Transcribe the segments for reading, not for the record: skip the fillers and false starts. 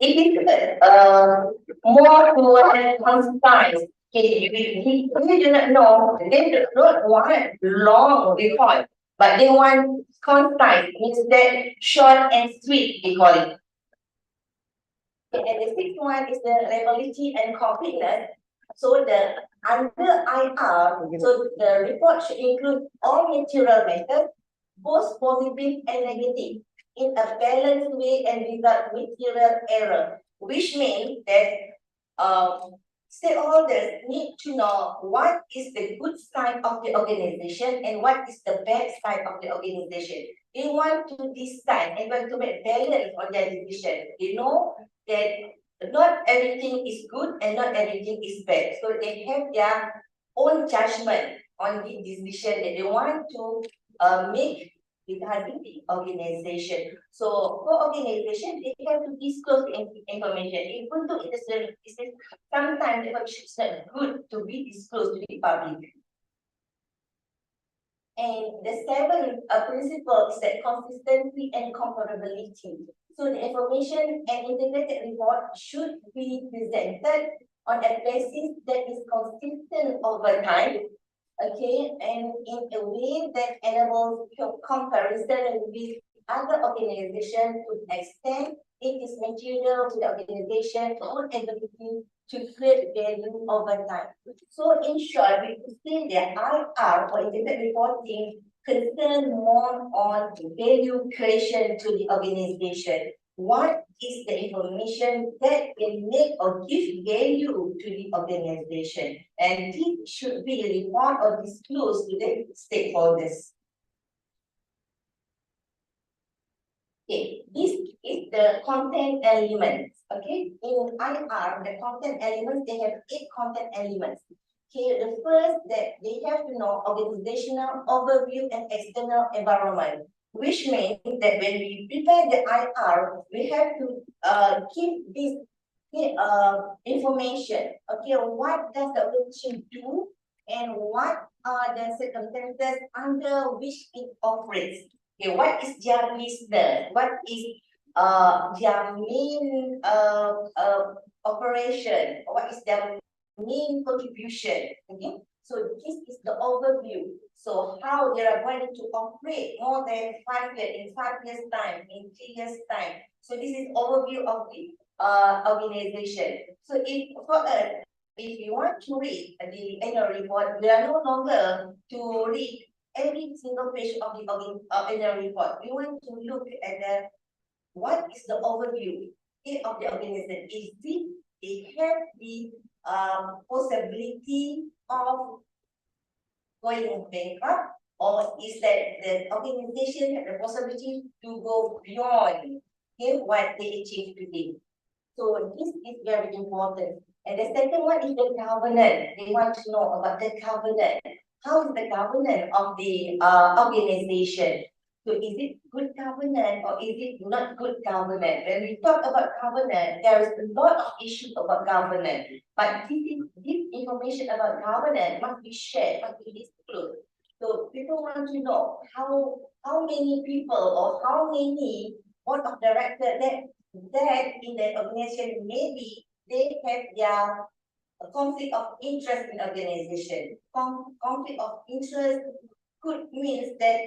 it is more to concise. We do not know, they do not want long report, but they want concise, means that short and sweet, we call it. And the sixth one is the reliability and completeness. So the under IR, so the report should include all material matters, both positive and negative, in a balanced way and without material error, which means that stakeholders need to know what is the good side of the organization and what is the bad side of the organization. They want to decide and want to make balance on their decision. They know that not everything is good and not everything is bad. So they have their own judgment on the decision that they want to make regarding the organization. So for organization, they have to disclose the information. Even though it is sometimes the information is not good to be disclosed to the public. And the seventh principle is that consistency and comparability. So the information and integrated report should be presented on a basis that is consistent over time, okay, and in a way that enables comparison with other organizations to the extent it is material to the organization's own ability to create value over time. So in short, we could say that IR or integrated reporting concern more on value creation to the organization. What is the information that can make or give value to the organization? And this should be a report or disclosed to the stakeholders. Okay, this is the content elements. Okay, in IR, the content elements, they have 8 content elements. Okay, the first that they have to know organizational overview and external environment, which means that when we prepare the IR, we have to keep this information. Okay, what does the organization do and what are the circumstances under which it operates? Okay, what is their business? What is their main operation? What is their main contribution? Okay, so this is the overview. So how they are going to operate more than 5 years, in 5 years time, in 3 years time. So this is overview of the organization. So if for us, if you want to read the annual report, we are no longer to read every single page of the annual report. We want to look at the what is the overview of the organization. Is it have the possibility of going bankrupt, or is that the organization have the possibility to go beyond what they achieved today? So this is very important. And the second one is the governance. They want to know about the governance. How is the governance of the organization? So is it good governance or is it not good governance? When we talk about governance, there is a lot of issues about governance. But this information about governance must be shared, must be disclosed. So people want to know how many people or how many board of directors that in the organization, maybe they have their conflict of interest in organization. Conflict of interest could mean that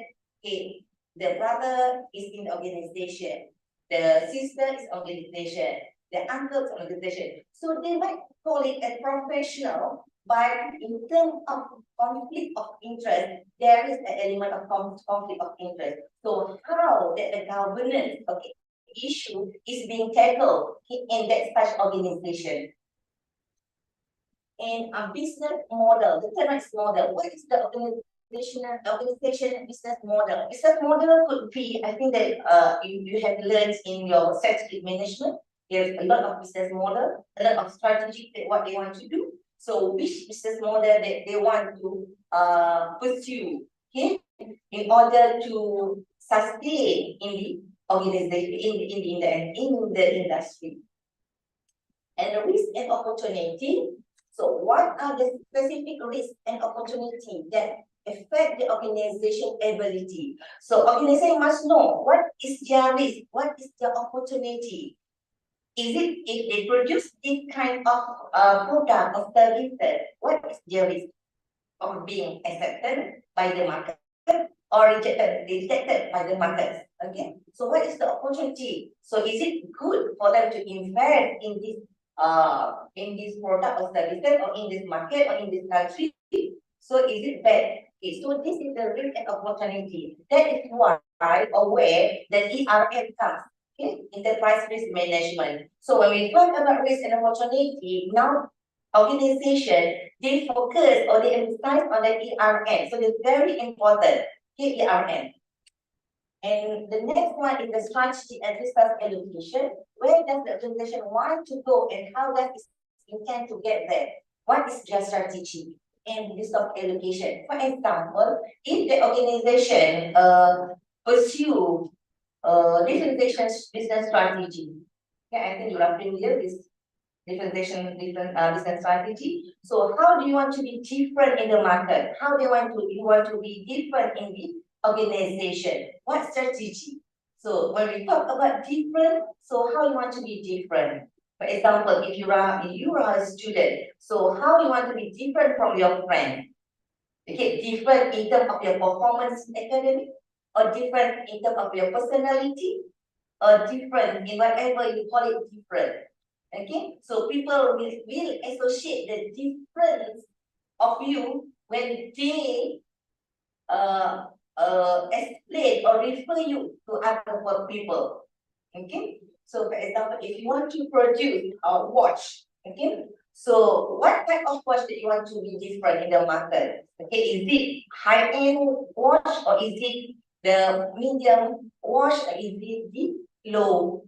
okay, the brother is in the organization, the sister is organization, the uncle is organization. So they might call it a professional, but in terms of conflict of interest, there is an element of conflict of interest. So how that the governance, okay, issue is being tackled in that such organization. And a business model, the term model, what is the organization business model? Business model could be, I think that you have learned in your strategic management, there's a lot of business model, a lot of strategy that what they want to do. So which business model that they want to pursue, okay, in order to sustain in the organization, in the industry. And the risk and opportunity. So what are the specific risks and opportunity that affect the organization ability? So organization must know what is their risk, what is their opportunity. Is it if they produce this kind of product or services, what is their risk of being accepted by the market or rejected by the market? Okay, so what is the opportunity? So is it good for them to invest in this product or services or in this market or in this country? So is it bad? Okay, so this is the risk and opportunity. That is why aware that ERM comes. Okay, enterprise risk management. So when we talk about risk and opportunity, now organization they focus or they emphasize on the ERM. So it's very important. Okay, ERM. And the next one is the strategy and resource allocation. Where does the organization want to go and how does it intend to get there? What is their strategy and resource allocation? For example, if the organization pursue differentiation business strategy, okay, I think you are familiar with differentiation business strategy. So how do you want to be different in the market? How do you want to be different in the organization? What strategy? So when we talk about different, so how you want to be different? For example, if you are a student, so how you want to be different from your friend? Okay, different in terms of your performance in academic, or different in terms of your personality, or different in whatever you call it different. Okay, so people will associate the difference of you when they explain or refer you to other people. Okay, so for example, if you want to produce a watch, okay, so what type of watch that you want to be different in the market? Okay, is it high-end watch or is it the medium watch or is it the low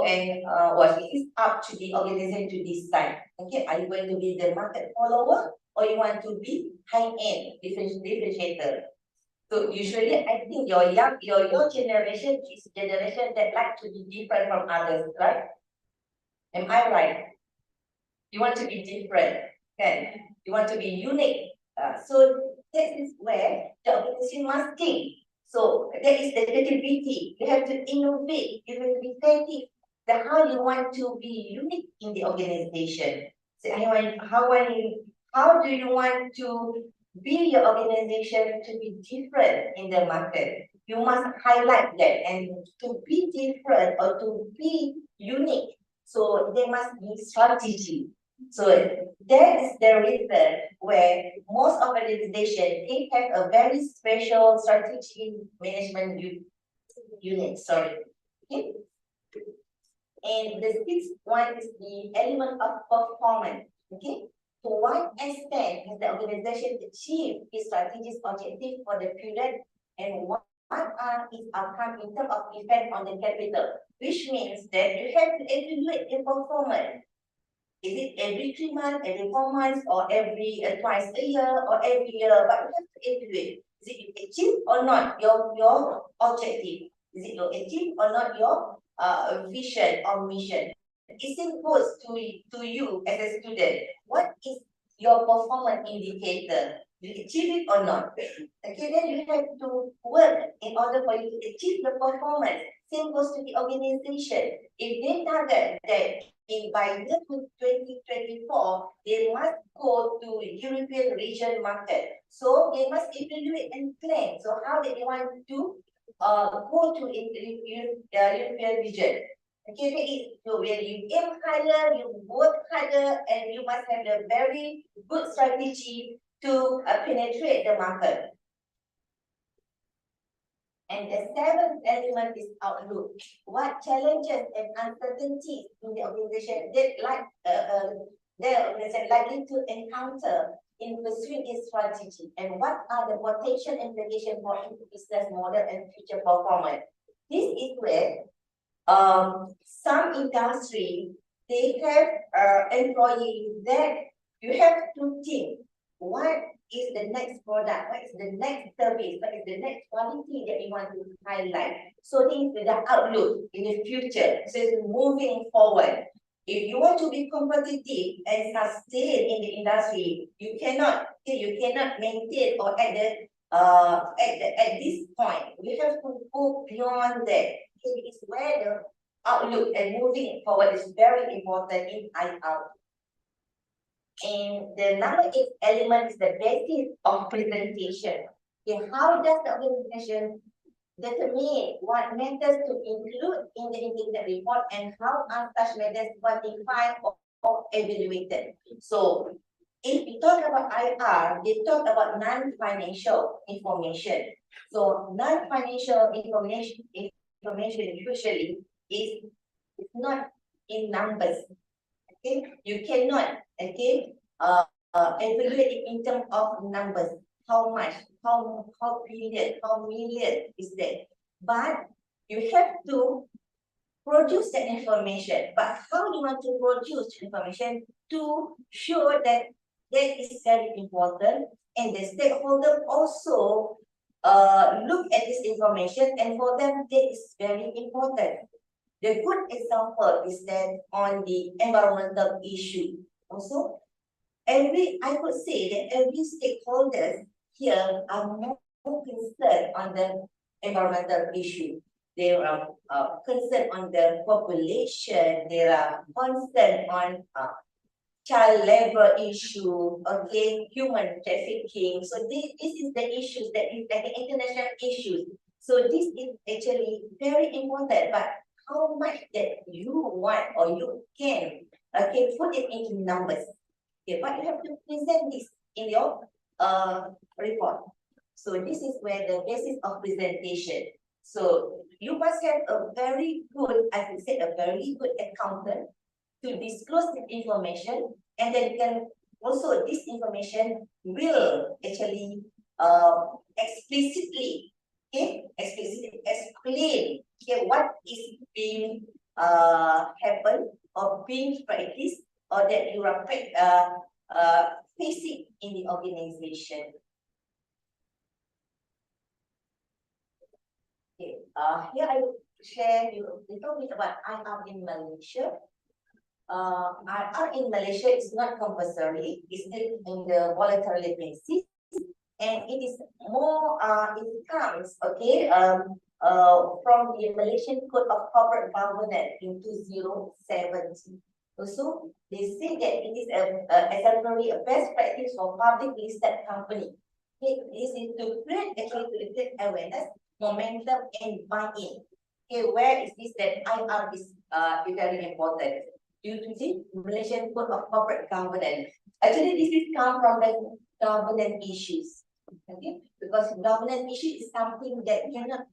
end watch? It is up to the organization to decide. Okay, are you going to be the market follower or you want to be high-end differentiator? So usually, I think your generation is generation that like to be different from others, right? Am I right? You want to be different, okay? You want to be unique. So this is where the organization must think. So there is the creativity. You have to innovate. You have to be creative. How you want to be unique in the organization. So how do you want to build your organization to be different in the market? You must highlight that and to be different or to be unique. So there must be strategy. So that is the reason where most organizations they have a very special strategy management unit. Sorry. Okay. And the sixth one is the element of performance. Okay. To what extent has the organization achieved its strategic objective for the period and what are its outcomes in terms of effect on the capital? Which means that you have to evaluate the performance. Is it every 3 months, every 4 months, or every twice a year, or every year? But you have to evaluate. Is it you achieve or not your objective? Is it you achieve or not your vision or mission? It still goes to you as a student. What is your performance indicator? You achieve it or not? Okay, then you have to work in order for you to achieve the performance. Same goes to the organization. If they target that by year 2024, they must go to European region market. So they must evaluate and plan. So how they want to go to European region. Okay, that is so when you aim higher, you work harder, and you must have a very good strategy to penetrate the market. And the seventh element is outlook. What challenges and uncertainties in the organization the organization likely to encounter in pursuing its strategy, and what are the potential implications for its business model and future performance? This is where some industry they have employees that you have to think what is the next product, what is the next service, what is the next quality that you want to highlight. So this is the outlook in the future. So it's moving forward. If you want to be competitive and sustain in the industry, you cannot maintain or at this point. You have to go beyond that. It is where outlook and moving forward is very important in IR. And the number 8 element is the basis of presentation. Okay, how does the organization determine what matters to include in the integrated report and how are such matters quantified or evaluated? So, if we talk about IR, they talk about non-financial information. So, non-financial information usually is not in numbers. Okay, you cannot evaluate it in terms of numbers. How much, how billion, how million is that? But you have to produce that information. But how you want to produce information to show that that is very important, and the stakeholder also look at this information, and for them that is very important. The good example is that on the environmental issue. Also, I could say that every stakeholder here are more concerned on the environmental issue. They are concerned on the population. They are concerned on child labor issue, okay, human trafficking. So this is the issues that is like the international issues. So this is actually very important, but how much that you want or you can, okay, put it into numbers. Okay, but you have to present this in your report. So this is where the basis of presentation. So you must have a very good, I would say a very good accountant to disclose the information, and then you can also this information will actually explicitly explain what is being happen or being practiced or that you are facing in the organization. Okay, here I will share you a little bit about IR in Malaysia. IR in Malaysia is not compulsory, it's still in the voluntary basis, and it is more, it comes, okay, from the Malaysian Code of Corporate Governance in 2017. Also, they say that it is exemplary, a best practice for public listed company. Okay, this is to create awareness, momentum, and buy-in. Okay, where is this that IR is very important due to the Malaysian Code of Corporate Governance. Actually, this is come from the governance issues. Okay, because governance issue is something that cannot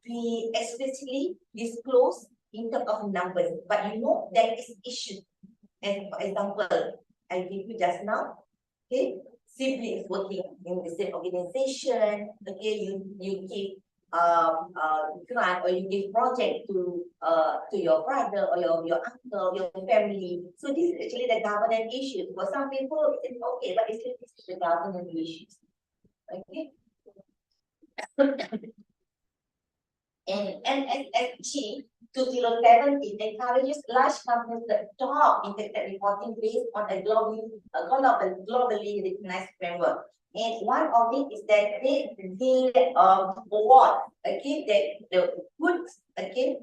be explicitly disclosed in terms of numbers, but you know that is issue. And for example, I give you just now, okay, siblings working in the same organization, okay, you give grant or you give project to your brother or your uncle, your family. So this is actually the governance issue. For some people, it's okay, but it's the governance issues. Okay. And NSSG 2017 encourages large companies to adopt integrated reporting based on a globally recognized framework. And one of it is that they award, okay, that the good, okay,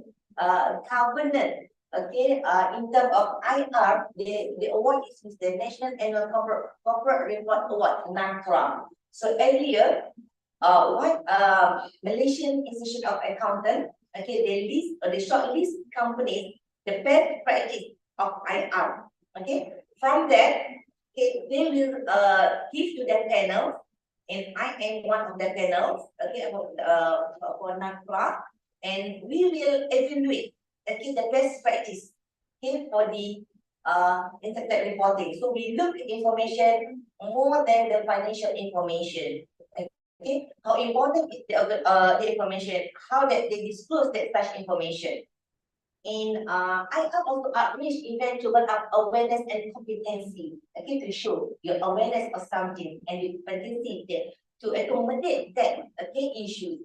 covenant, okay, in terms of IR, the award is the National Annual Corporate Report Award, NANCRA. So every year, Malaysian Institute of Accountants, okay, they list or they shortlist companies the best practice of IR. Okay, from that, okay, they will give to the panel, and I am one of the panels, okay, for NACRA, and we will evaluate, okay, the best practice, okay, for the integrated reporting. So we look at information more than the financial information. Okay, how important is the information, how that they disclose that such information. And I have also arranged event to build up awareness and competency, okay, to show your awareness of something and your competency to accommodate that, okay, issue.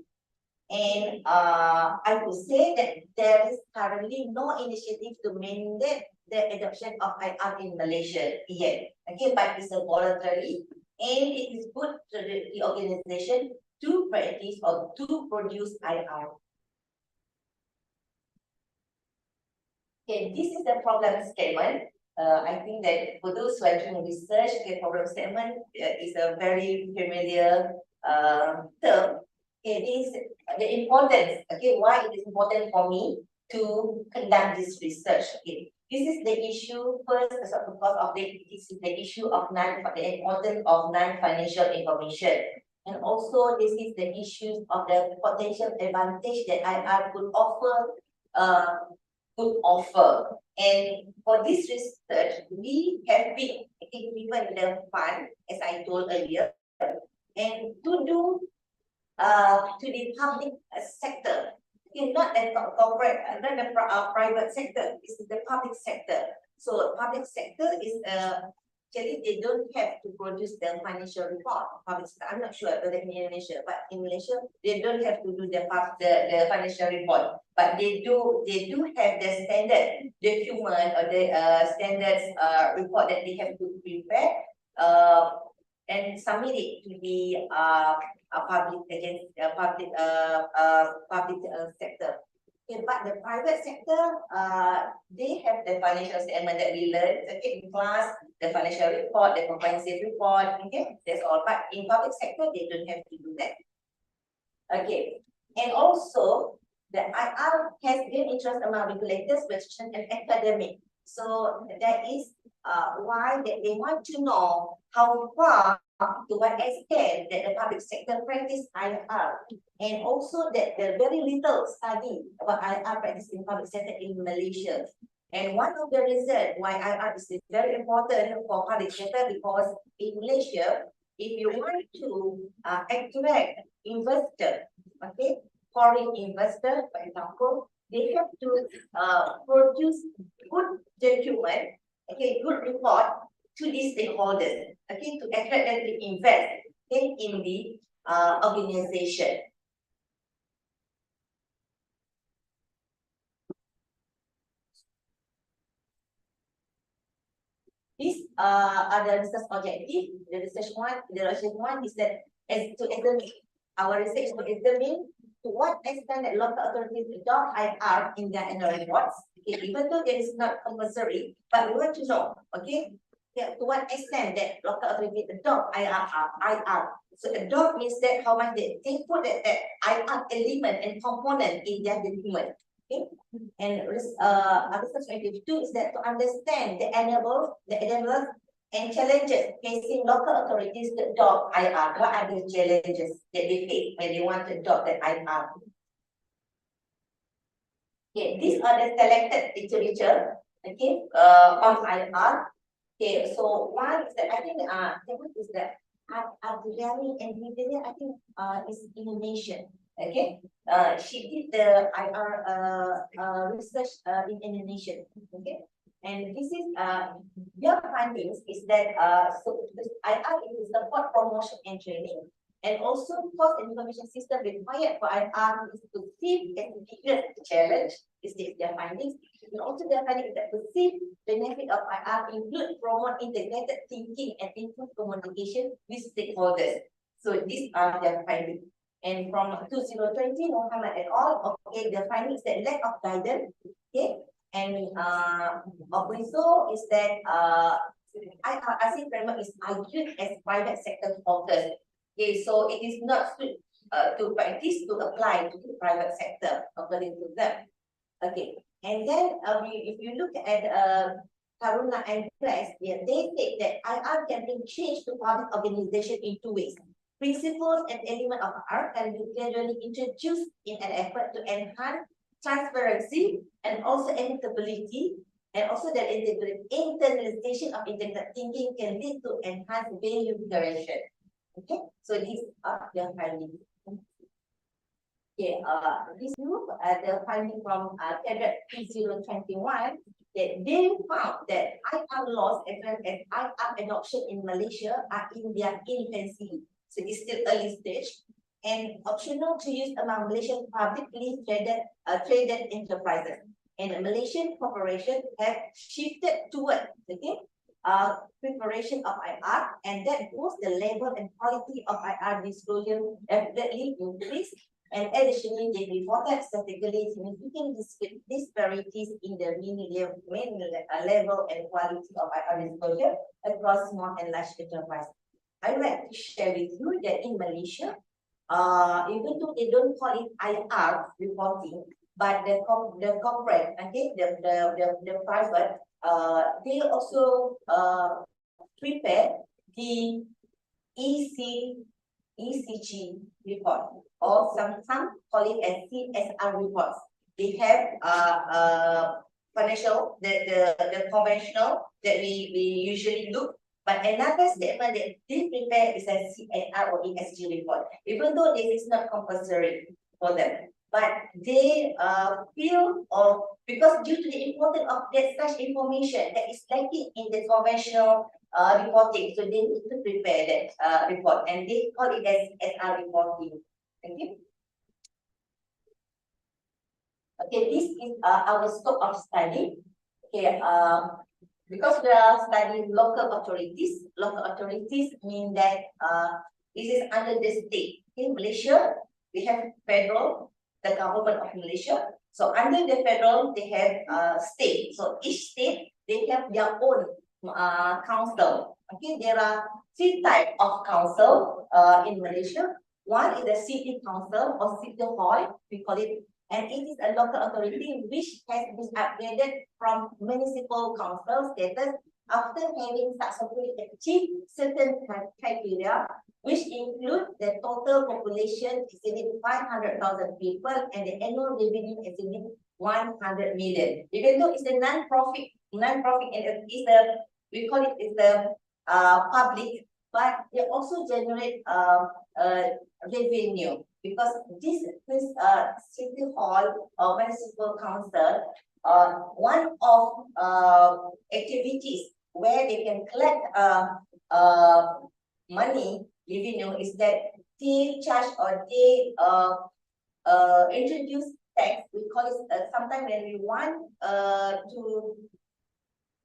And I would say that there is currently no initiative to mandate the adoption of IR in Malaysia yet, okay, but it's a voluntary. And it is good to the organization to practice or to produce IR. Okay, this is the problem statement. I think that for those who are doing research, the problem statement is a very familiar term. It is the importance. Okay, why it is important for me to conduct this research. Okay, this is the issue first because of this is the issue of the importance of non-financial information. And also this is the issues of the potential advantage that IR could offer And for this research, we have been given the fund, as I told earlier, and to do to the public sector. Okay, not the corporate, not the private sector. This is the public sector. So public sector is actually they don't have to produce the financial report. Public sector, I'm not sure whether in Indonesia, but in Malaysia they don't have to do the financial report, but they do have the standard document or the standards report that they have to prepare and submit it to the public against public sector. Okay, but the private sector, they have the financial statement that we learned in class, the financial report, the comprehensive report. Okay, that's all. But in public sector, they don't have to do that. Okay, and also the IR has great interest among regulators, politicians, and academic. So that is why they want to know how far, to what extent that the public sector practice IR, and also that there very little study about IR practice in public sector in Malaysia. And one of the reasons why IR is very important for public sector, because in Malaysia, if you want to attract investor, okay, foreign investor, for example, they have to produce good document, okay, good report to these stakeholders, okay, to attract them to invest in the organization. These are the research objective. The research one is that to examine our research to examine to what extent that local authorities adopt IR in their annual reports. Okay, even though it is not compulsory, but we want to know, okay, yeah, to what extent that local authorities adopt IR. So adopt means that how much they put that IR element and component in their document. Okay, and research objective 2 is that to understand the enablers and challenges facing local authorities to adopt IR. What are the challenges that they face when they want to adopt the IR? Okay, these are the selected literature, okay, on IR. Okay, so one is that I think is that Abdulani and Vidya, I think is Indonesian. Okay, she did the IR research in Indonesia. Okay, and this is their findings is that so this IR is support promotion and training, and also cost and information system required for IR is perceived as the biggest challenge. Is their findings, and also their findings that perceived benefit of IR include promote integrated thinking and improve communication with stakeholders. So these are their findings. And from 2020, Muhammad et al. Okay, the findings that lack of guidance. Okay, and also is that IRC framework is argued as private sector focused. Okay, so it is not to practice to apply to the private sector according to them. Okay, and then if you look at Karuna and Press, yeah, they say that IR can be changed to public organization in two ways. Principles and elements of IR can be gradually introduced in an effort to enhance transparency and also editability, and also that internalization of integrated thinking can lead to enhanced value creation. Okay, so these are the findings. Okay, this group, the finding from Cadet 2021, that they found that IR laws as well as IR adoption in Malaysia are in their infancy. So it's still early stage and optional to use among Malaysian publicly traded enterprises. And Malaysian corporations have shifted toward, okay, preparation of IR, and that boosts the level and quality of IR disclosure definitely increase. And additionally, they reported statistically significant disparities in the mean level and quality of IR disclosure across small and large enterprises. I would like to share with you that in Malaysia, even though they don't call it IR reporting, but the corporate, okay, the private, they also prepare the ECG report, or some call it as CSR reports. They have financial, the conventional that we usually look, but another statement that they prepare is a CSR or ESG report, even though this is not compulsory for them. But they feel, or because due to the importance of that such information that is lacking in the conventional reporting, so they need to prepare that report, and they call it as SR reporting. Thank you. Okay, this is our scope of study. Okay, because we are studying local authorities. Local authorities mean that this is under the state. In Malaysia, we have federal, the government of Malaysia. So under the federal, they have state. So each state, they have their own council. Okay, there are 3 types of council in Malaysia. One is the city council or city hall, we call it, and it is a local authority which has been upgraded from municipal council status after having successfully achieved certain criteria, which include the total population exceeding 500,000 people and the annual revenue exceeding 100 million. Even though it's a non-profit, and it's the, we call it is the public, but they also generate revenue, because this city hall or municipal council, one of activities where they can collect money revenue is that they charge, or they introduce tax. We call it sometimes when we want to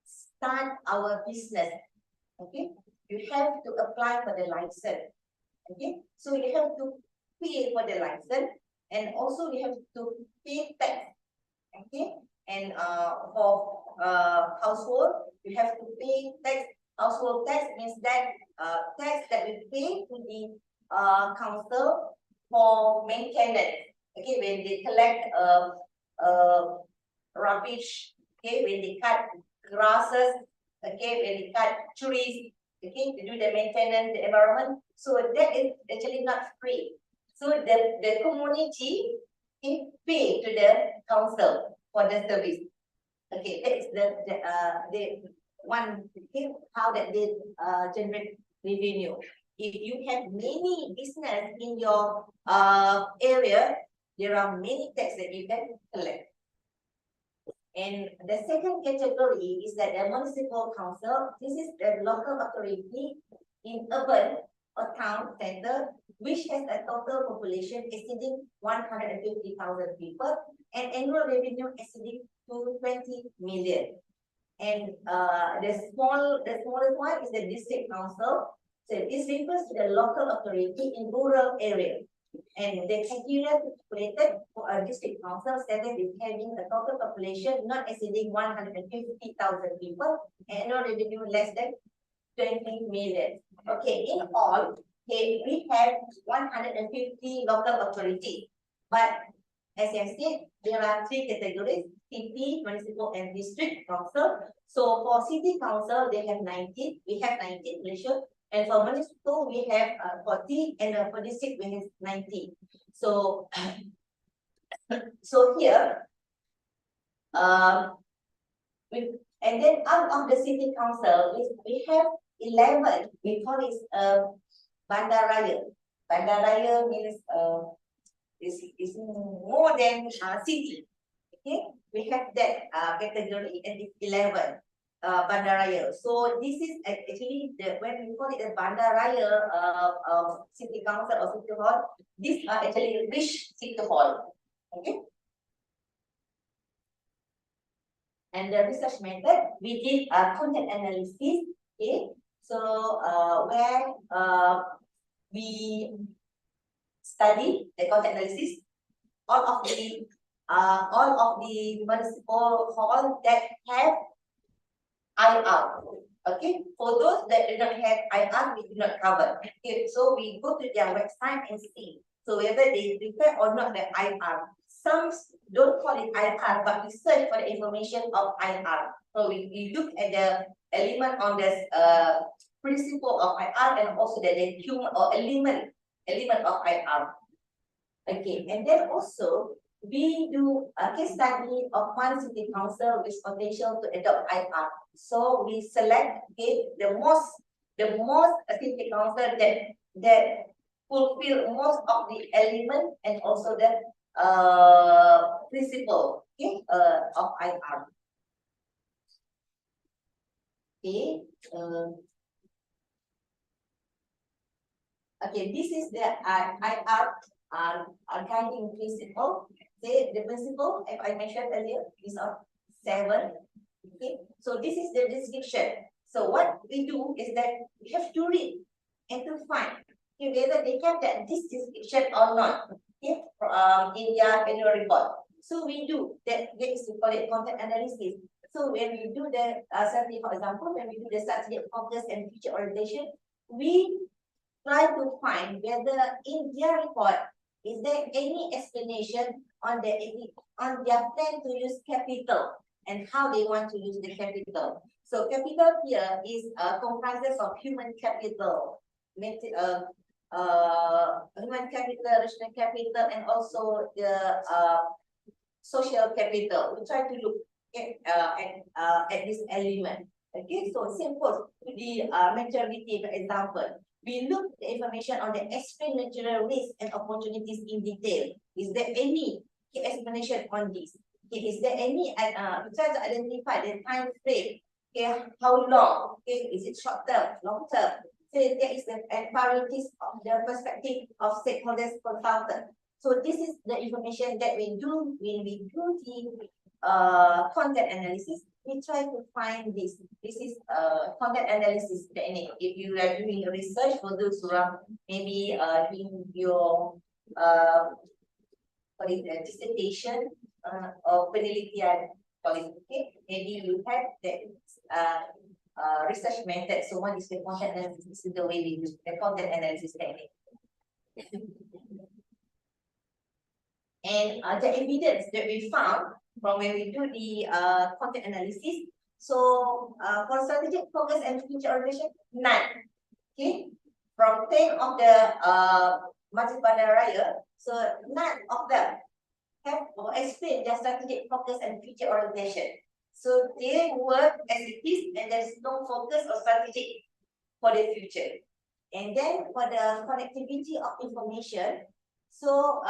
start our business, okay, you have to apply for the license. Okay, so you have to pay for the license, and also you have to pay tax. Okay, and for household, you have to pay tax. Household tax means that tax that we pay to the council for maintenance. Okay, when they collect rubbish. Okay, when they cut grasses. Okay, when they cut trees. Okay, to do the maintenance, the environment. So that is actually not free. So the community pay to the council for the service. Okay, that is the one thing, how that they generate revenue. If you have many business in your area, there are many taxes that you can collect. And the second category is that the municipal council. This is the local authority in urban or town center, which has a total population exceeding 150,000 people and annual revenue exceeding to 20 million. And the smallest one is the district council. So this refers to the local authority in rural area. And the criteria stipulated for a district council stated is having a total population not exceeding 150,000 people, annual revenue less than 20 million. Okay, in all, okay, we have 150 local authorities. But as I said, there are 3 categories: city, municipal, and district council. So for city council, they have 19. We have 19 Malaysia. And for municipal, we have 40, and for district, we have 90. So, so here, and then out of the city council, we have 11. We call it Bandaraya. Bandaraya means is more than city. Okay, we have that category, and it's 11. Bandaraya. So this is actually when we call it the Bandaraya city council or city hall, these are actually rich city hall. Okay. And the research method, we did a content analysis. Okay, so where we study the content analysis, all of the municipal hall that have IR. Okay, for those that do not have IR, we do not cover. Okay, so we go to their website and see. So whether they prepare or not the IR. Some don't call it IR, but we search for the information of IR. So we look at the element on the principle of IR and also the human or element of IR. Okay, and then also we do a case study of one city council with potential to adopt IR. So we select the most city council that fulfill most of the element and also the principle of IR. Okay. Okay, this is the IR guiding principle. The principle, as I mentioned earlier, is of 7. Okay, so this is the description. So what we do is that we have to read and to find whether they have that this description or not. Okay, in their annual report. So we do that. That is we call it content analysis. So when we do the study, for example, when we do the strategic focus and future orientation, we try to find whether in their report is there any explanation on their plan to use capital and how they want to use the capital. So capital here is comprises of human capital, human capital, rational capital, and also the social capital. We try to look at this element. Okay, so simple to the maturity, for example. We look the information on the explain natural risks and opportunities in detail. Is there any explanation on this? Okay, is there any we try to identify the time frame? Okay, how long? Okay, is it short term, long term? So there is the priorities of the perspective of stakeholders consultant. So this is the information that we do when we do the content analysis. We try to find this. This is content analysis technique. If you are doing research, for those who are maybe doing your dissertation or penelitian, okay, maybe you have that research method. So one is the content analysis. This is the way we do the content analysis technique. And the evidence that we found from when we do the content analysis. So for strategic focus and future orientation, none. Okay, from 10 of the Majlis Bandar Raya, so none of them have or explain their strategic focus and future orientation. So they work as it is, and there is no focus or strategy for the future. And then for the connectivity of information, so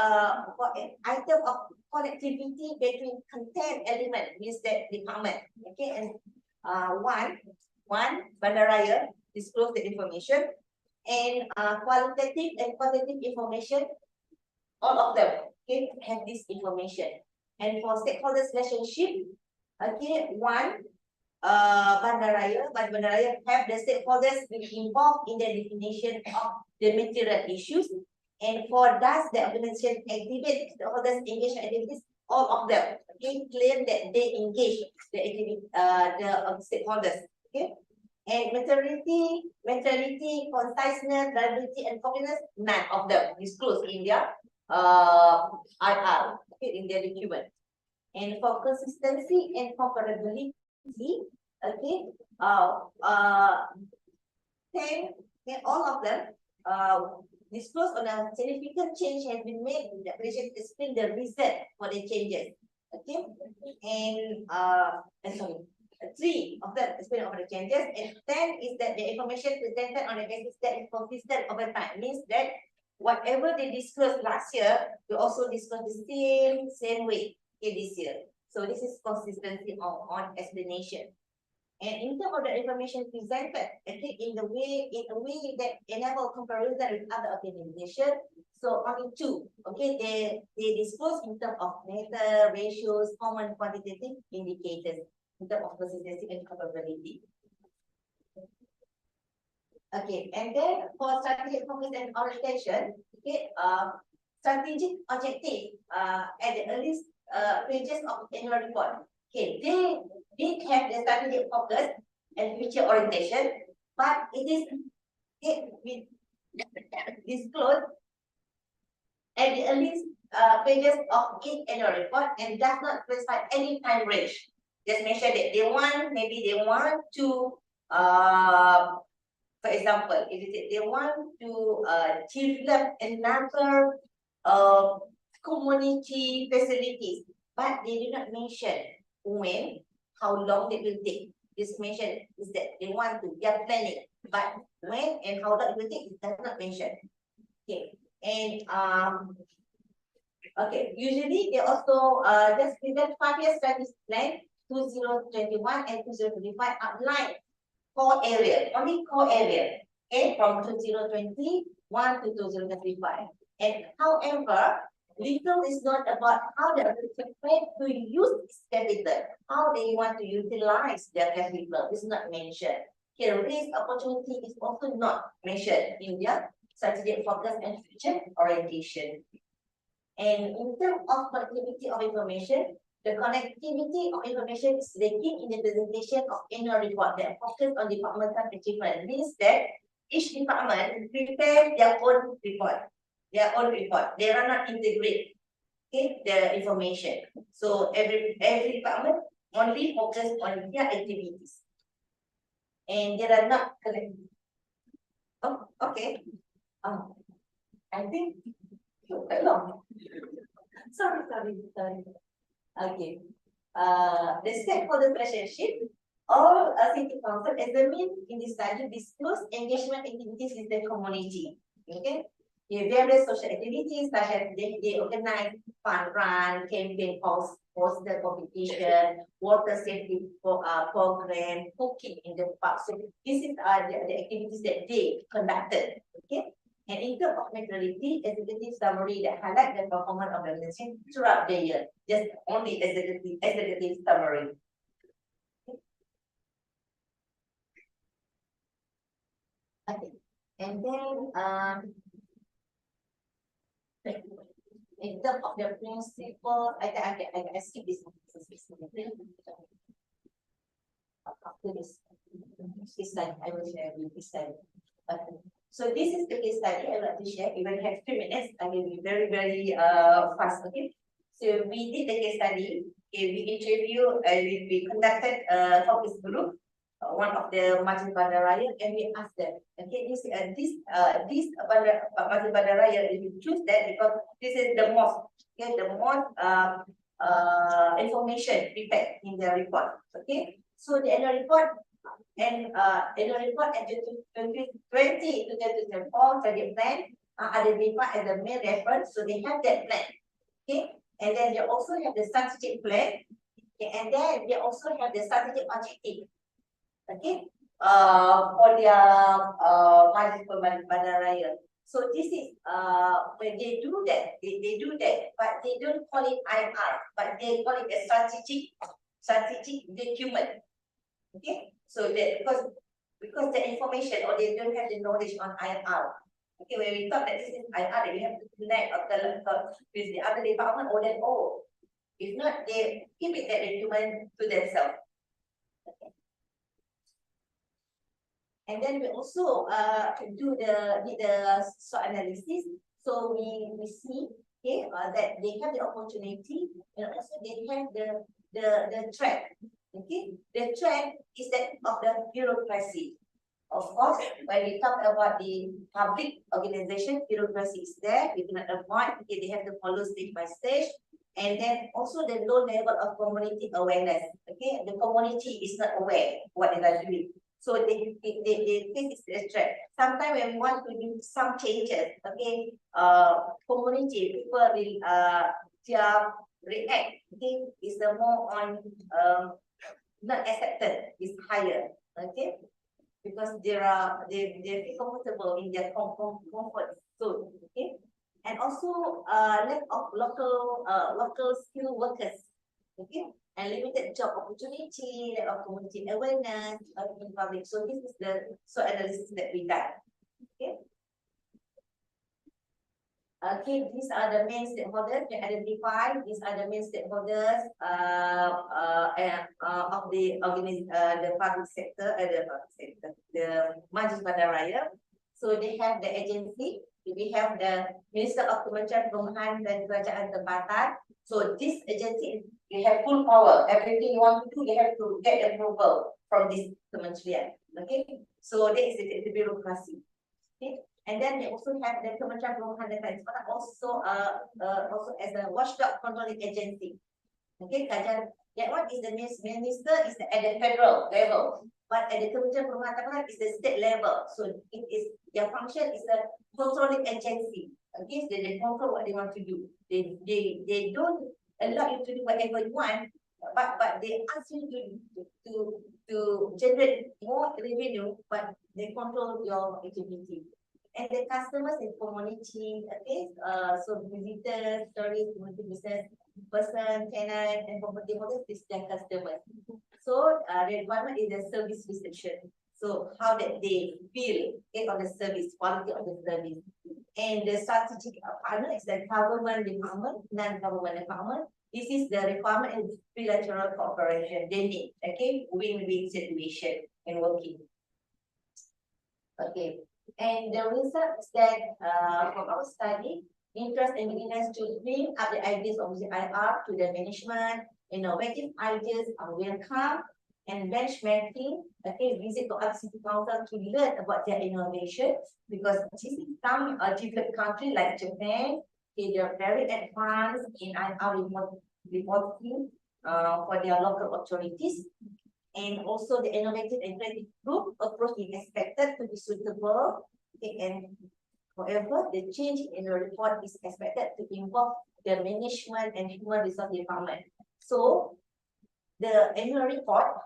for an item of connectivity between content element means that department. Okay, and one Bandar Raya disclose the information, and qualitative and quantitative information, all of them okay have this information. And for stakeholders relationship, okay, one Bandar Raya have the stakeholders involved in the definition of the material issues. And for thus the organization activate stakeholders engagement activities, all of them okay claim that they engage the activity the stakeholders. Okay, and materiality, conciseness, reliability, and completeness, none of them disclosed in their IR, okay, in their document. And for consistency and comparability, okay, 10, all of them disclose on a significant change has been made in the application to explain the reason for the changes. Okay, and sorry, 3 of them explain over the changes, and 10 is that the information presented on the basis that is consistent over time. Means that whatever they disclosed last year, we also disclose the same way in this year. So this is consistency on explanation. And in terms of the information presented, I think in a way that enable comparison with other organizations. So only 2, okay, they disclose in terms of data, ratios, common quantitative indicators. in terms of consistency and capability. Okay, and then for strategic focus and orientation, okay, strategic objective at the earliest pages of annual report. Okay, they did have the strategic focus and future orientation, but it is disclosed at the earliest pages of each annual report and does not specify any time range. Just mention that maybe they want to for example, if they want to develop another community facilities, but they do not mention when, how long it will take. This mention is that they want to, they are planning, but when and how long it will take, it does not mention. Okay, and okay, usually they also just present 5-year strategic plan 2021 and 2025 outline core area, only core area, okay, from 2021 to 2025. And however, little is not about how the plan to use its capital, how they want to utilize their capital is not mentioned. Here, risk opportunity is also not mentioned in their strategic focus and future orientation. And in terms of connectivity of information, the connectivity of information is lacking in the presentation of annual report that focus on departmental achievement. Means that each department prepare their own report. They are not integrate, okay, the information. So every department only focus on their activities, and they are not connected. Oh, okay. I think quite long. Sorry. Okay. The stakeholder relationship, all city council examine in this study disclose engagement activities in the community. Okay. Various social activities such as they organize fun run, campaign, poster competition, water safety program, cooking in the park. So this is the activities that they conducted. Okay. And in terms of materiality, executive summary that highlight the performance of the organization throughout the year. Just only executive summary. Okay. And then in terms of the principle, I skip this one. After this slide, I will share this slide. Okay. So this is the case study I want to share. We will have 3 minutes. I will be very, very fast. Okay. So we did the case study. Okay, we interviewed, we conducted a focus group, one of the Masjid Bandar Raya, and we asked them. Okay, this Masjid Bandar Raya, we choose that because this is the most, okay, the most information prepared in the report. Okay, so the annual report. And annual report at 2020 to 2024 strategic plan are identified as the main reference. So they have that plan. Okay, and then they also have the strategic plan. Okay, and then they also have the strategic objective. Okay, for their Masjid Bandar Raya. So this is when they do that, they do that, but they don't call it IR, but they call it a strategic document. Okay, so that because the information or they don't have the knowledge on IR. Okay, when we thought that this is IR, we have to connect with the other department, or then if not, they keep it that document to themselves. Okay. And then we also did the SWOT analysis. So we see, okay, that they have the opportunity, and also they have the threat. Okay, the trend is that of the bureaucracy. Of course, when we talk about the public organization, bureaucracy is there. We cannot avoid. Okay, they have to follow stage by stage, and then also the low level of community awareness. Okay, the community is not aware what they are doing, so they think it's a threat. Sometimes when we want to do some changes, okay, community people will react. Okay, is the more on not accepted is higher, okay, because they feel comfortable in their comfort zone, okay, and also lack of local skilled workers, okay, and limited job opportunity, lack of community awareness, in public. So this is the analysis that we done. Okay. Okay, these are the main stakeholders we identified. These are the main stakeholders of the public sector, the Majlis Bandaraya. So they have the agency. We have the Minister of Kementerian Perumahan dan Kerajaan Tempatan. So this agency, you have full power. Everything you want to do, you have to get approval from this kementerian. Okay, so that is the bureaucracy. Okay. And then they also have the Kementerian Perumahan dan Kerajaan Tempatan also as a watchdog controlling agency. Okay, that one is the minister is at the federal level, but at the Kementerian Perumahan dan Tempatan is the state level. So it is their function is a controlling agency. Okay, so they control what they want to do. They don't allow you to do whatever you want, but they ask you to generate more revenue, but they control your activity. And the customers and community, okay, so visitors, tourists, community business person, tenant, and property holders is their customers. So the requirement is the service reception. So how that they feel on the service, quality of the service. And the strategic partner is the government department, non-government department. This is the requirement in bilateral cooperation. They need, okay, win-win situation in working. Okay. And the result is that from our study, interest and willingness to bring up the ideas of the IR to the management, innovative ideas are welcome, and benchmarking, okay, visit to other city council to learn about their innovation, because this is some developed country like Japan, okay, they are very advanced in IR reporting for their local authorities. And also the innovative and creative group approach is expected to be suitable. Okay, and however, the change in the report is expected to involve the management and human resource department. So the annual report,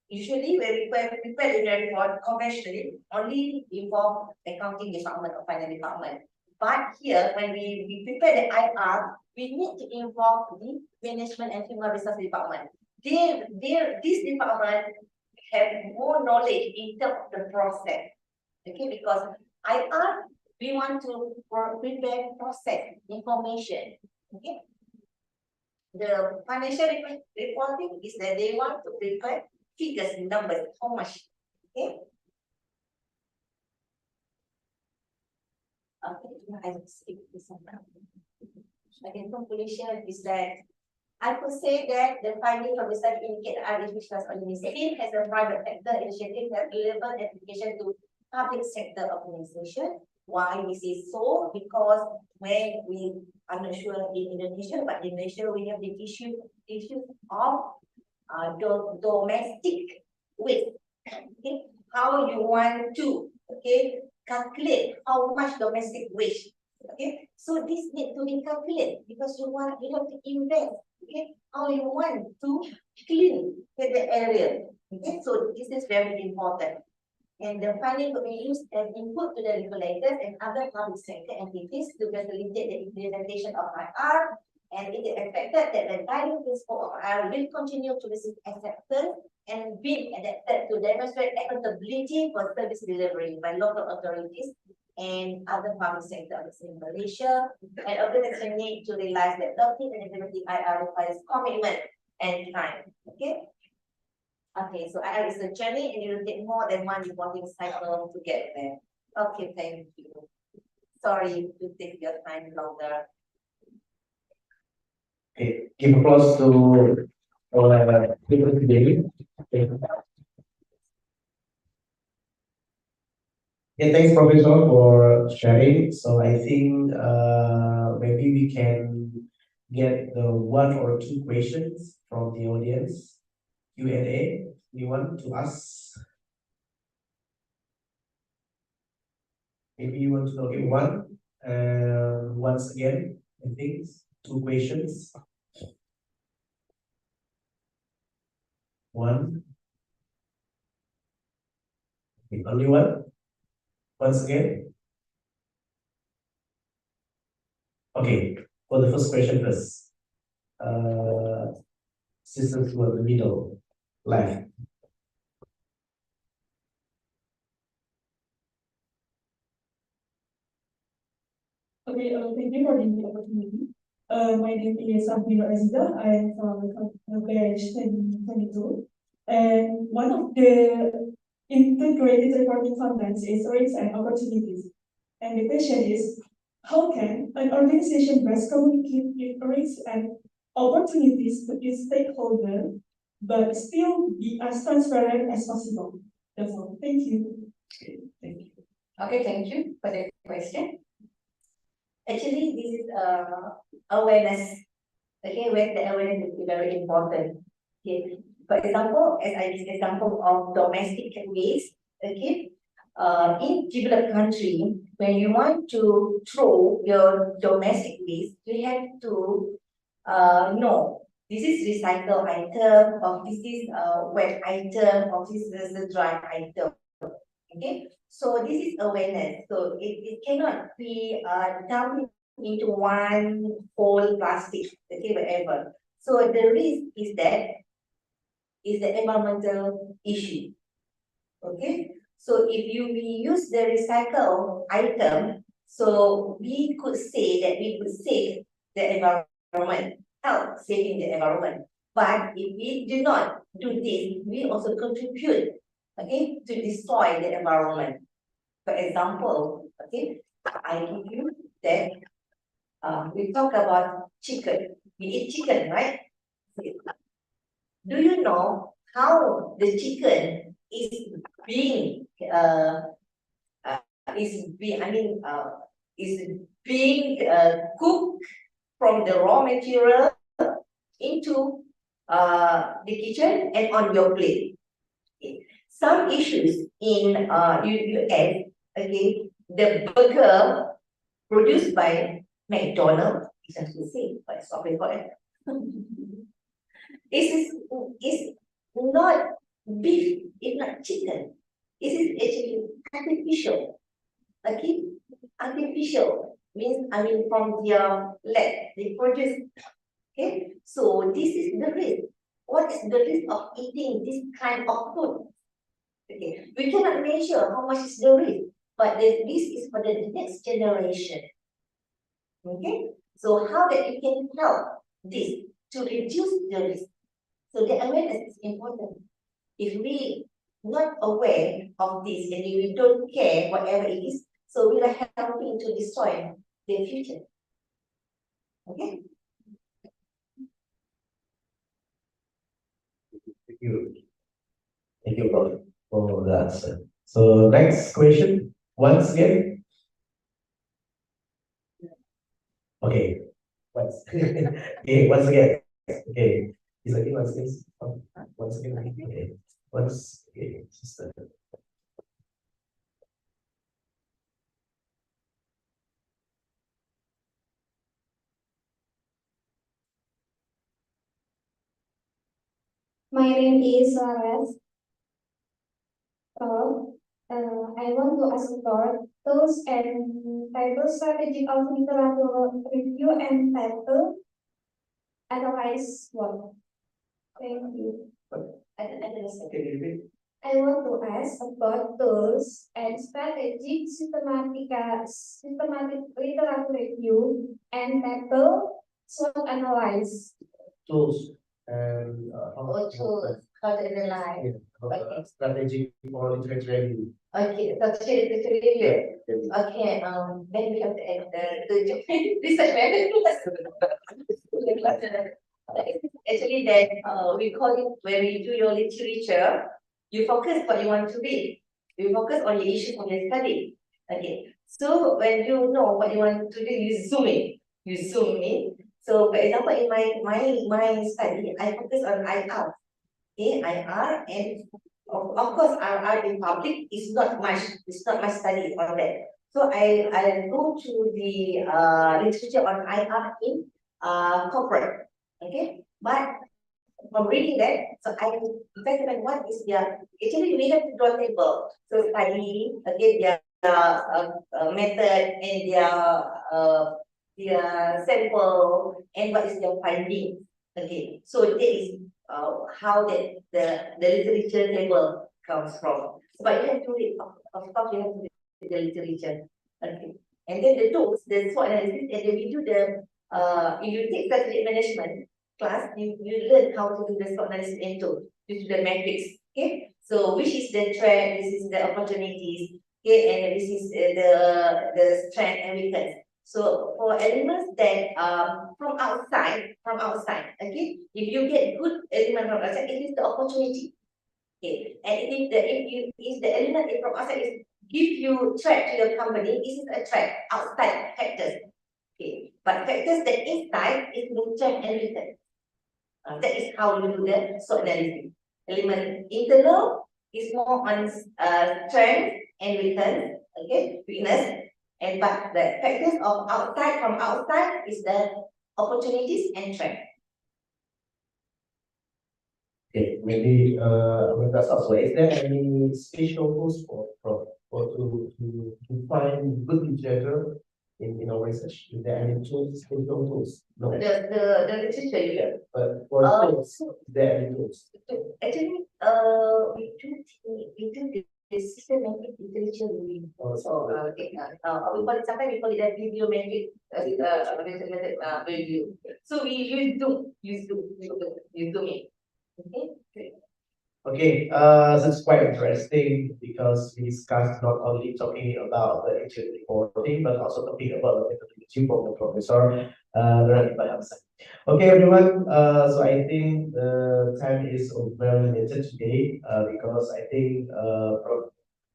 usually when we prepare the annual report conventionally, only involve accounting department or finance department. But here, when we prepare the IR, we need to involve the management and human resource department. This department have more knowledge in terms of the process. Okay, because IR, we want to prepare process information. Okay, the financial reporting is that they want to prepare figures, numbers, how much. Okay. I speak this one. In conclusion, is that I could say that the findings of the study indicate that RHB Trust Organization has a private sector initiative that relevant application to public sector organization. Why this is so? Because when we, I'm not sure in Indonesia, but in Malaysia we have the issue of domestic waste. Okay, how you want to calculate how much domestic waste. Okay, so this need to be calculated because you have to invest. Okay, how you want to clean the area. Okay, so this is very important. And the finding will be used as input to the regulators and other public sector entities to facilitate the implementation of IR. And it is expected that the guiding principle of IR will continue to receive acceptance and be adapted to demonstrate accountability for service delivery by local authorities and other public sectors in Malaysia. And organizations need to realize that adopting and implementing IR requires commitment and time. Okay. Okay, so IR is a journey and it will take more than one reporting cycle to get there. Okay, thank you. Sorry to take your time longer. Okay, give applause to our people today. Okay, thanks, Professor, for sharing. So I think maybe we can get the one or two questions from the audience. Q&A. Anyone to ask? Maybe you want to get one. Once again, I think 2 questions. One. Okay, only one. Once again. Okay, for the first question first. Sisters were the middle left. Okay, thank you for the opportunity. My name is Abdul Aziza. I am from batch 2022. And one of the integrated reporting functions is risks and opportunities. And the question is, how can an organization best communicate with risks and opportunities to its stakeholders, but still be as transparent as possible? That's all. Thank you. Thank you. Okay, thank you for the question. Actually, this is awareness. Okay, where the awareness is very important. Okay, for example, as I give example of domestic waste. Okay, in developed country, when you want to throw your domestic waste, you have to know this is recycle item, or this is wet item, or this is the dry item. Okay, so this is awareness. So it cannot be dumped into one whole plastic, okay, whatever. So the risk is that is the environmental issue. Okay, so if we use the recycle item, so we could say that we could save the environment, help saving the environment. But if we do not do this, we also contribute, okay, to destroy the environment. For example, okay, I give you that we talk about chicken. We eat chicken, right? Do you know how the chicken is being is being cooked from the raw material into the kitchen and on your plate? Okay. Some issues in US, okay, the burger produced by McDonald's, is as we say, but sorry for it. Is not beef, it's not chicken. This is actually artificial. Okay? Artificial means from their lab, they produce. Okay? So this is the risk. What is the risk of eating this kind of food? Okay, we cannot measure how much is the risk, but the risk is for the next generation. Okay, so how that you can help this to reduce the risk. So the awareness is important. If we not aware of this and we don't care whatever it is, so we are helping to destroy the future. Okay. Thank you. Thank you, Prof, for the answer. So next question, once again. Okay, once. Okay, once again. Okay, is again once again. Once again. Okay, once. Okay, sister. My name is Laras. I want to ask about tools and type strategy of literature review and title analyze work. Thank you. I want to ask about tools and strategic systematic literature review and title SWOT analyze. Tools and Or tools, how to analyze. strategy for literature review. Okay, so literature review. Okay, then we have to add the research method. Actually, that we call it when we do your literature, you focus what you want to read. You focus on your issues on your study. Okay, so when you know what you want to do, you zoom in. You zoom in. So, for example, in my study, I focus on IR. Okay, IR, and of course, IR in public is not much. It's not much study on that. So I go to the literature on IR in corporate. Okay, but from reading that, so I recommend what is their, actually we have to draw table. So study, again, their method and their sample and what is their finding. Okay, so that is how the literature table comes from. But you have to read, of course, you have to read the literature. Okay. And then the tools, the SWOT analysis, and then we do if you take strategic management class, you learn how to do the SWOT analysis and tool, due to the metrics. Okay. So which is the threat, this is the opportunities, okay, and this is the strength and weakness. So for elements that from outside, okay, if you get good element from outside, it is the opportunity. Okay, and if the element is from outside is give you threat to your company, this is a threat outside factors. Okay, but factors that inside is the strength and weakness. That is how you do the SWOT analysis. Element internal is more on strength and weakness. Okay, weakness. And but the factors of outside from outside is the opportunities and threat. Okay, maybe with that also, is there any special tools to find good literature in our research? Is there any tools, special tools? No. The literature you have. But for tools, is there any tools? Actually, we do the systematic literature reading. So, we call it, sometimes we call it a bibliometric review. So we use Zoom. Okay. Okay, that's quite interesting because we discussed not only talking about the internet reporting, but also talking about the methodology from the professor, Radhika Hamza. Okay, everyone, so I think the time is very limited today, because I think, Prof.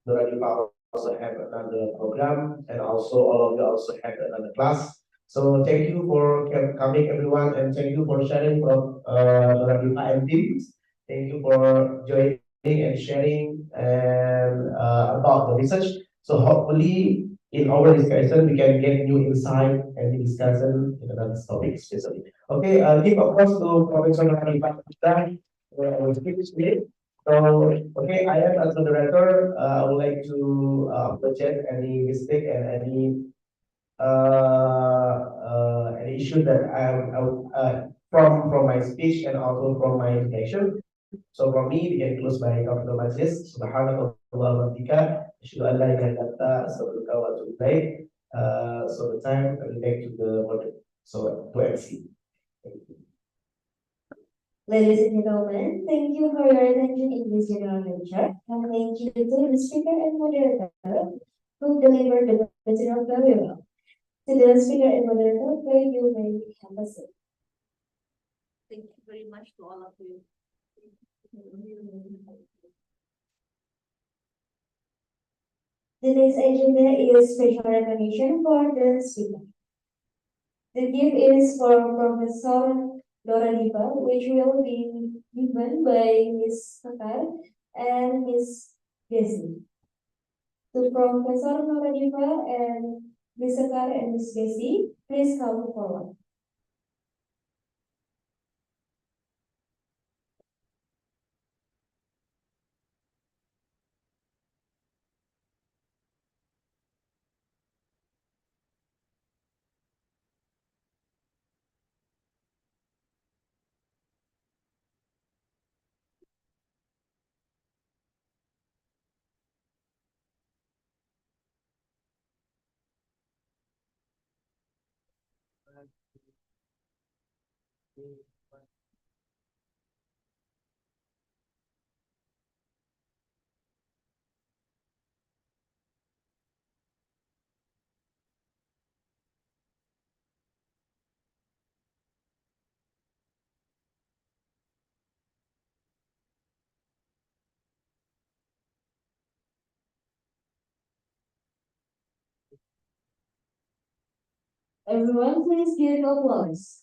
Radhika also have another program, and also all of you also have another class. So thank you for coming, everyone, and thank you for sharing from, Radhika and teams. Thank you for joining and sharing and about the research. So hopefully in our discussion we can get new insight and new discussion in another topic especially. Okay, give of course to Professor Hanifah for our speech today. So okay, I am as moderator. I would like to apologize any mistake and any issue that from my speech and also from my introduction. So from me, we can close by Dr. Majlis. Subhanakallah wa bihamdika. Asyhadu an la ilaha illa anta, astaghfiruka wa atubu ilaik. So the time I will back to the moderator. So to MC. Thank you. Ladies and gentlemen, thank you for your attention in this general lecture, and thank you to the speaker and moderator who delivered the material very well. To the speaker and moderator, thank you may have a seat. Thank you very much to all of you. The next agenda is special recognition for the speaker. The gift is for Professor Dora Dipa, which will be given by Ms. Sakar and Ms. Desi. To Professor Dora Dipa and Ms. Sakar and Ms. Desi, please come forward. Everyone, please give applause.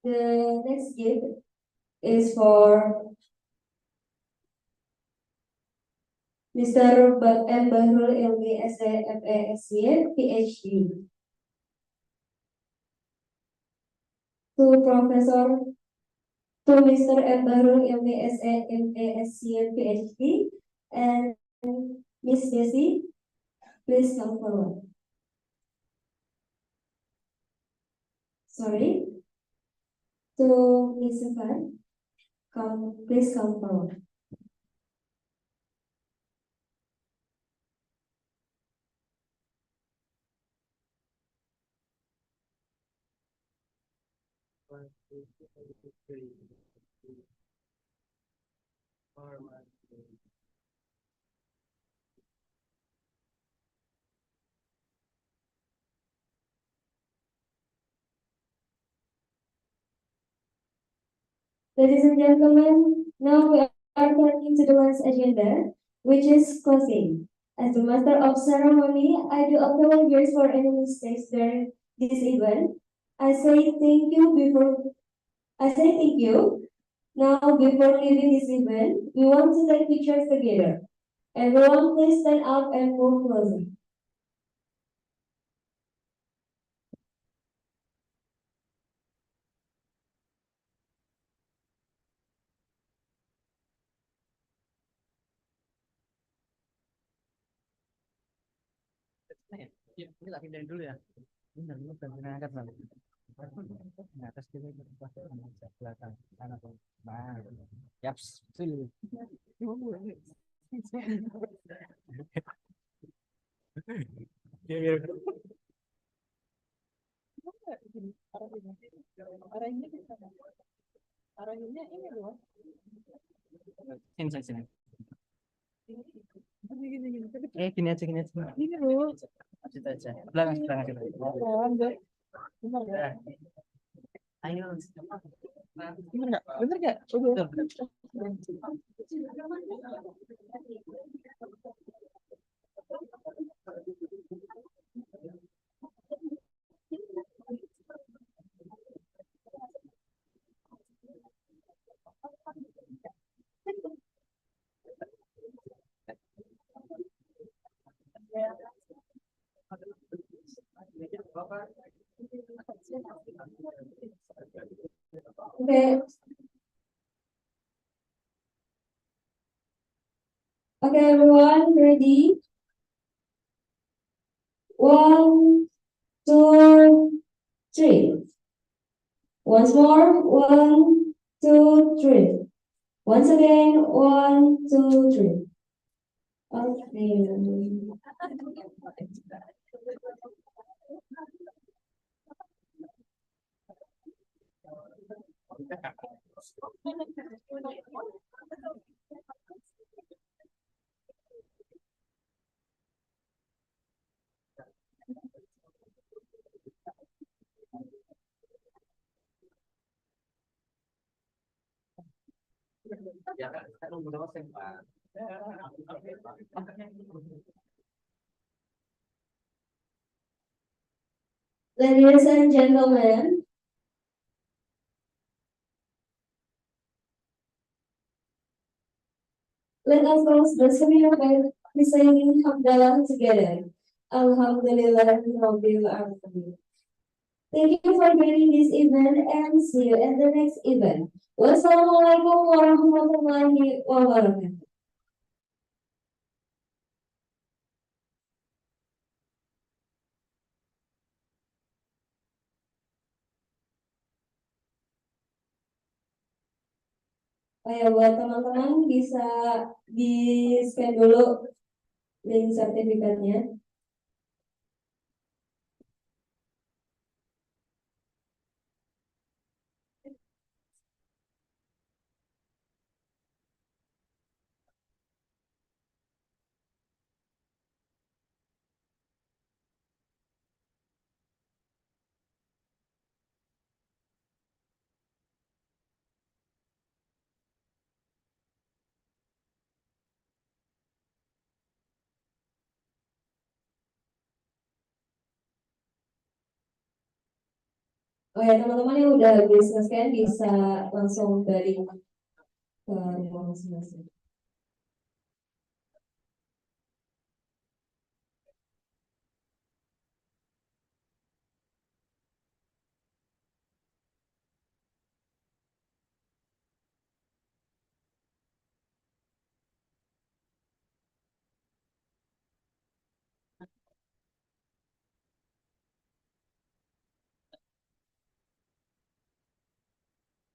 The next gift is for Mr. M. Bahrul Ilmi SAFASY, PhD. To Professor, to Mr. M. Bahrul Ilmi SAFASY, PhD, and Miss Desi, please come forward. Sorry. To Miss Safar, please come forward. Ladies and gentlemen, now we are turning to the last agenda, which is closing. As the master of ceremony, I do apologize for any mistakes during this event. I say thank you. Now, before leaving this event, we want to take pictures together. Everyone, please stand up and move closer. Yuk, ini lagi dari dulu ya. Benar, ini bagian angkat bang. Nah, atas kita belakang sana tuh. Nah, yaps, sini. Arahnya ini loh. Sini, sini. Gini aja, gini aja. Ini loh. Aja aja. Belakang, belakang aja. Ayo. Bener nggak? Bener nggak? Bener. Okay. Okay, everyone, ready? 1, 2, 3. Once more, 1, 2, 3. Once again, 1, 2, 3. Okay. Ya, saya nunggu dosen, Pak. Ladies and gentlemen, let us close the seminar by reciting Hamdalah together. Alhamdulillah, Rabbil Alamin. Thank you for joining this event and see you at the next event. Wassalamualaikum warahmatullahi wabarakatuh. Oh ya, buat teman-teman bisa di-scan dulu link sertifikatnya. Oh ya, teman-teman yang udah habis nge-scan bisa langsung balik ke rumah masing-masing.